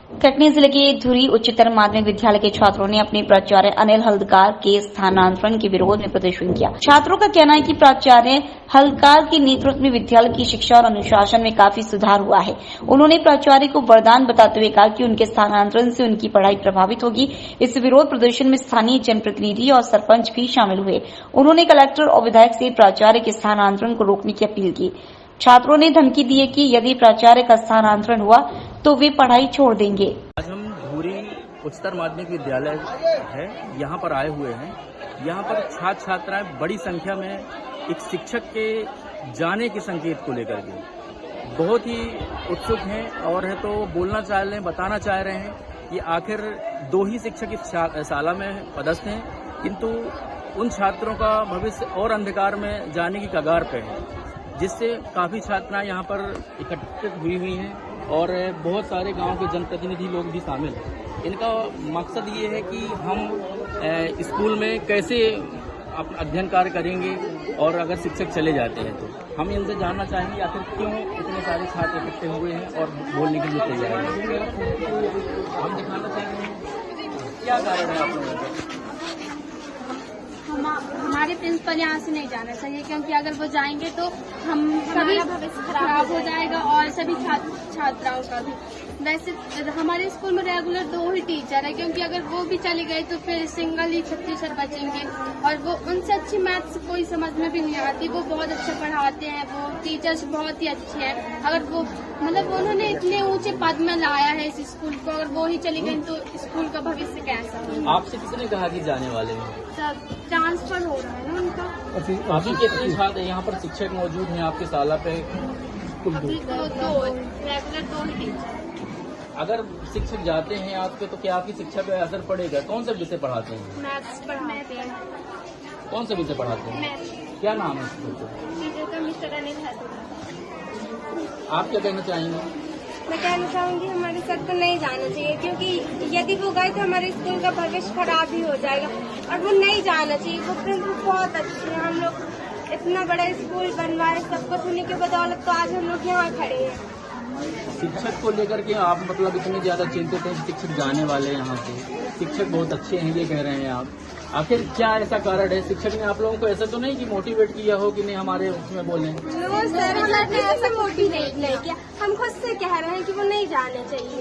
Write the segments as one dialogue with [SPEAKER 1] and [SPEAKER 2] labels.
[SPEAKER 1] कटनी जिले के धुरी उच्चतर माध्यमिक विद्यालय के छात्रों ने अपने प्राचार्य अनिल हल्दकार के स्थानांतरण के विरोध में प्रदर्शन किया। छात्रों का कहना है कि प्राचार्य हल्दकार के नेतृत्व में विद्यालय की शिक्षा और अनुशासन में काफी सुधार हुआ है। उन्होंने प्राचार्य को वरदान बताते हुए कहा कि उनके स्थानांतरण से उनकी पढ़ाई प्रभावित होगी। इस विरोध प्रदर्शन में स्थानीय जनप्रतिनिधि और सरपंच भी शामिल हुए। उन्होंने कलेक्टर और विधायक से प्राचार्य के स्थानांतरण को रोकने की अपील की। छात्रों ने धमकी दी है कि यदि प्राचार्य का स्थानांतरण हुआ तो वे पढ़ाई छोड़ देंगे।
[SPEAKER 2] आज हम धुरी उच्चतर माध्यमिक विद्यालय है, यहाँ पर आए हुए हैं। यहाँ पर छात्र छात्राएं बड़ी संख्या में एक शिक्षक के जाने के संकेत को लेकर के बहुत ही उत्सुक हैं और है तो बोलना चाह रहे हैं, बताना चाह रहे हैं कि आखिर 2 ही शिक्षक इस शाला में पदस्थ हैं, किंतु उन छात्रों का भविष्य और अंधकार में जाने की कगार पे है, जिससे काफी छात्राएं यहाँ पर एकत्रित हुई हैं और बहुत सारे गांव के जनप्रतिनिधि लोग भी शामिल हैं। इनका मकसद ये है कि हम स्कूल में कैसे अपना अध्ययन कार्य करेंगे और अगर शिक्षक चले जाते हैं तो हम इनसे जानना चाहेंगे आखिर क्यों इतने सारे छात्र इकट्ठे हुए हैं और बोलने के लिए तैयार हैं। हम दिखाना चाहेंगे क्या कारण है आप लोगों का।
[SPEAKER 3] हमारे प्रिंसिपल यहाँ से नहीं जाना चाहिए, क्योंकि अगर वो जाएंगे तो हम सभी भविष्य खराब हो जाएगा और सभी छात्राओं का भी। वैसे हमारे स्कूल में रेगुलर 2 ही टीचर है, क्योंकि अगर वो भी चली गई तो फिर सिंगल ही टीचर बचेंगे और वो उनसे अच्छी मैथ्स कोई समझ में भी नहीं आती। वो बहुत अच्छा पढ़ाते हैं, वो टीचर्स बहुत ही अच्छे हैं। अगर वो मतलब उन्होंने इतने ऊंचे पद में लाया है इस स्कूल को, अगर वो ही चली गई तो स्कूल का भविष्य कैसा होगा।
[SPEAKER 2] आपसे किसने कहा कि जाने वाले हैं?
[SPEAKER 3] ट्रांसफर हो रहा है ना उनका।
[SPEAKER 2] अभी कितने छात्र यहाँ पर शिक्षक मौजूद हैं आपके शाला पे?
[SPEAKER 3] अभी तो 2 रेगुलर 2 ही टीचर।
[SPEAKER 2] अगर शिक्षक जाते हैं आपके तो क्या आपकी शिक्षा पे असर पड़ेगा? कौन से विषय पढ़ाते हैं?
[SPEAKER 3] मैथ्स पढ़ाते हैं।
[SPEAKER 2] कौन से विषय पढ़ाते हैं?
[SPEAKER 3] मैथ्स।
[SPEAKER 2] क्या नाम है स्कूल का?
[SPEAKER 3] टीचर का मिस्टर अनिल हल्दकार।
[SPEAKER 2] आप क्या कहना चाहेंगे?
[SPEAKER 3] मैं कहना चाहूंगी हमारे सर को नहीं जाना चाहिए, क्योंकि यदि वो गए तो हमारे स्कूल का भविष्य खराब ही हो जाएगा और वो नहीं जाना चाहिए। वो प्रिंसिपल बहुत अच्छे हैं, हम लोग इतना बड़ा स्कूल बनवाए सब कुछ उन्हीं की बदौलत तो आज हम लोग यहाँ खड़े हैं।
[SPEAKER 2] शिक्षक को लेकर के आप मतलब इतने ज्यादा चिंतित हैं, शिक्षक जाने वाले यहाँ से, शिक्षक बहुत अच्छे हैं ये कह रहे हैं आप। आखिर क्या ऐसा कारण है? शिक्षक ने आप लोगों को ऐसा तो नहीं कि मोटिवेट किया हो कि नहीं हमारे उसमें बोले?
[SPEAKER 3] नो सर, ने ऐसा मोटिवेट नहीं किया, हम खुद से कह रहे हैं कि वो नहीं जाने चाहिए।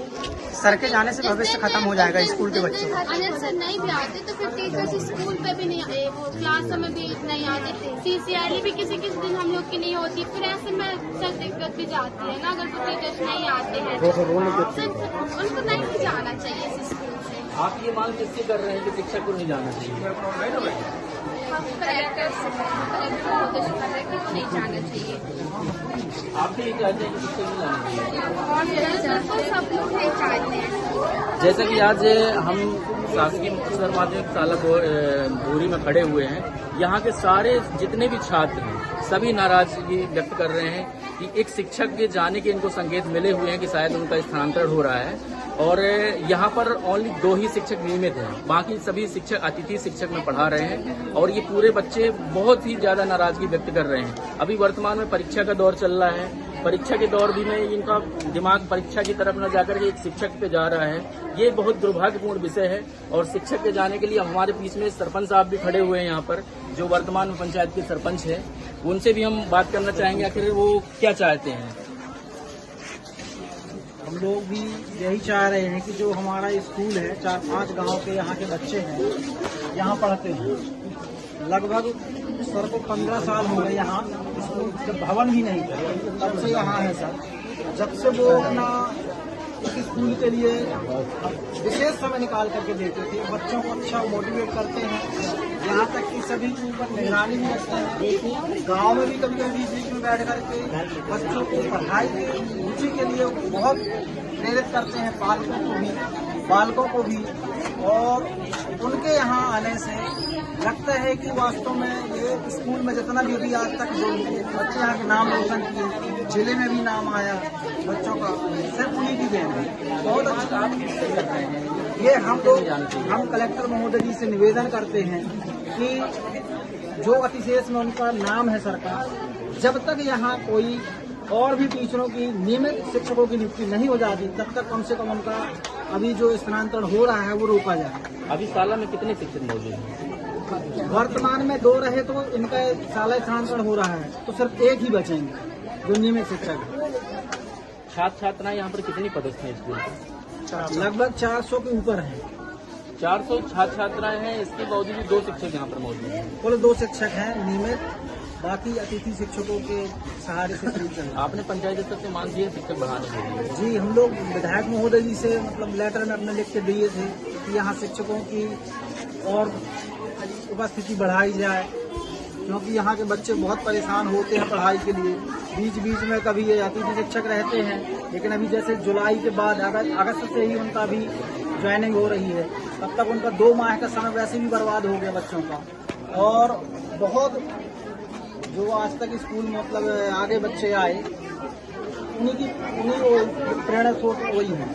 [SPEAKER 4] सर के जाने से भविष्य खत्म हो जाएगा स्कूल के बच्चों का।
[SPEAKER 3] अगर सर नहीं भी आते तो फिर टीचर्स स्कूल पे भी नहीं आए, वो क्लास में भी नहीं आते। CCRE भी किसी किसी दिन हम लोग की नहीं होती, फिर ऐसे में सर दिक्कत भी जाती है ना। अगर वो टीचर्स नहीं आते हैं उनको नहीं जाना चाहिए इस स्कूल से।
[SPEAKER 2] आप ये मांग किससे कर रहे हैं कि शिक्षक को नहीं जाना चाहिए?
[SPEAKER 3] कलेक्टर से नहीं जाना चाहिए।
[SPEAKER 2] आप भी चाहते हैं कि शिक्षक नहीं जाना चाहिए?
[SPEAKER 3] सब लोग नहीं चाहते हैं।
[SPEAKER 2] जैसा कि आज हम शासकीय उच्चतर माध्यमिक शाला धुरी में खड़े हुए हैं, यहाँ के सारे जितने भी छात्र हैं सभी नाराजगी व्यक्त कर रहे हैं कि एक शिक्षक के जाने के इनको संकेत मिले हुए हैं कि शायद उनका स्थानांतरण हो रहा है और यहाँ पर ओनली 2 ही शिक्षक नियमित हैं, बाकी सभी शिक्षक अतिथि शिक्षक में पढ़ा रहे हैं और ये पूरे बच्चे बहुत ही ज्यादा नाराजगी व्यक्त कर रहे हैं। अभी वर्तमान में परीक्षा का दौर चल रहा है, परीक्षा के दौर भी में इनका दिमाग परीक्षा की तरफ न जाकर के एक शिक्षक पे जा रहा है। ये बहुत दुर्भाग्यपूर्ण विषय है और शिक्षक के जाने के लिए हमारे बीच में सरपंच साहब भी खड़े हुए हैं यहाँ पर, जो वर्तमान में पंचायत के सरपंच है। उनसे भी हम बात करना चाहेंगे आखिर वो क्या चाहते हैं।
[SPEAKER 4] हम लोग भी यही चाह रहे हैं कि जो हमारा स्कूल है 4-5 गांव के यहाँ के बच्चे हैं, यहाँ पढ़ते हैं। लगभग सर को 15 साल हो गए यहाँ स्कूल, जब भवन भी नहीं था तब से यहाँ है सर। जब से वो अपना स्कूल के लिए विशेष समय निकाल करके देते थे, बच्चों को अच्छा मोटिवेट करते हैं, यहाँ तक कि सभी के ऊपर निगरानी भी रखते हैं। गांव में भी कभी कभी बीच में बैठ करके बच्चों को पढ़ाई की रुचि के लिए बहुत प्रेरित करते हैं, बालकों को भी। और उनके यहाँ आने से लगता है कि वास्तव में ये स्कूल में जितना भी अभी आज तक जो बच्चे यहाँ के नाम रोशन किए, जिले में भी नाम आया बच्चों का, सिर्फ उन्हीं की देन है। बहुत अच्छा काम कर रहे हैं ये। हम कलेक्टर महोदय जी से निवेदन करते हैं कि जो अतिशेष में उनका नाम है सरकार, जब तक यहाँ कोई और भी टीचरों की नियमित शिक्षकों की नियुक्ति नहीं हो जाती तब तक कम से कम उनका अभी जो स्थानांतरण हो रहा है वो रोका जाए।
[SPEAKER 2] अभी शाला में कितने शिक्षक मौजूद हैं?
[SPEAKER 4] वर्तमान में 2 रहे तो इनका शाला स्थानांतरण हो रहा है तो सिर्फ 1 ही बचेंगे जो नियमित शिक्षक है।
[SPEAKER 2] छात्र छात्राएं यहाँ पर कितनी पदस्थ हैं स्कूल में?
[SPEAKER 4] लगभग 400 के ऊपर है।
[SPEAKER 2] 400 छात्र छात्राएं हैं, इसके बावजूद भी 2 शिक्षक यहाँ पर मौजूद हैं।
[SPEAKER 4] कुल 2 शिक्षक हैं नियमित, बाकी अतिथि शिक्षकों के सहारे से चल रहा है।
[SPEAKER 2] आपने पंचायत स्तर से मांग की है शिक्षक बढ़ाने के लिए?
[SPEAKER 4] जी, हम लोग विधायक महोदय जी से मतलब लेटर में अपने लिख के दिए थे कि यहाँ शिक्षकों की और उपस्थिति बढ़ाई जाए, क्योंकि यहाँ के बच्चे बहुत परेशान होते हैं पढ़ाई के लिए। बीच बीच में कभी ये अतिथि शिक्षक रहते हैं, लेकिन अभी जैसे जुलाई के बाद अगस्त से ही उनका भी ज्वाइनिंग हो रही है, तब तक उनका 2 माह का समय वैसे भी बर्बाद हो गया बच्चों का। और बहुत जो आज तक स्कूल में मतलब आगे बच्चे आए उन्हीं प्रेरणा स्रोत वही है।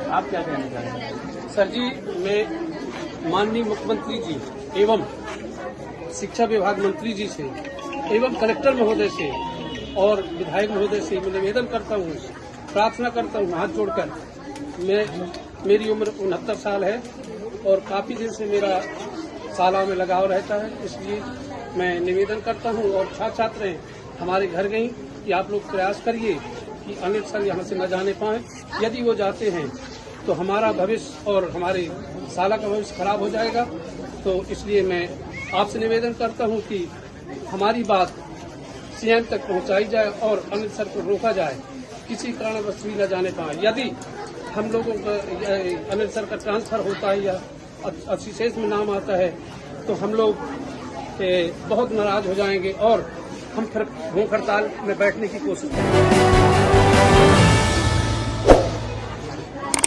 [SPEAKER 2] आप क्या कहना चाहेंगे?
[SPEAKER 5] सर जी, मैं माननीय मुख्यमंत्री जी एवं शिक्षा विभाग मंत्री जी से एवं कलेक्टर महोदय से और विधायक महोदय से मैं निवेदन करता हूँ, प्रार्थना करता हूँ हाथ जोड़कर। मेरी उम्र 69 साल है और काफी दिन से मेरा शाला में लगाव रहता है, इसलिए मैं निवेदन करता हूँ और छात्र छात्राएं हमारे घर गई कि आप लोग प्रयास करिए कि अनिल सर यहाँ से न जाने पाए। यदि वो जाते हैं तो हमारा भविष्य और हमारे शाला का भविष्य खराब हो जाएगा। तो इसलिए मैं आपसे निवेदन करता हूँ कि हमारी बात सीएम तक पहुँचाई जाए और अनिल सर को रोका जाए, किसी कारणवश भी न जाने पाए। यदि हम लोगों का अनिल सर का ट्रांसफर होता है या अधिशेष में नाम आता है तो हम लोग बहुत नाराज हो जाएंगे और हम फिर भूख हड़ताल में बैठने की कोशिश करेंगे।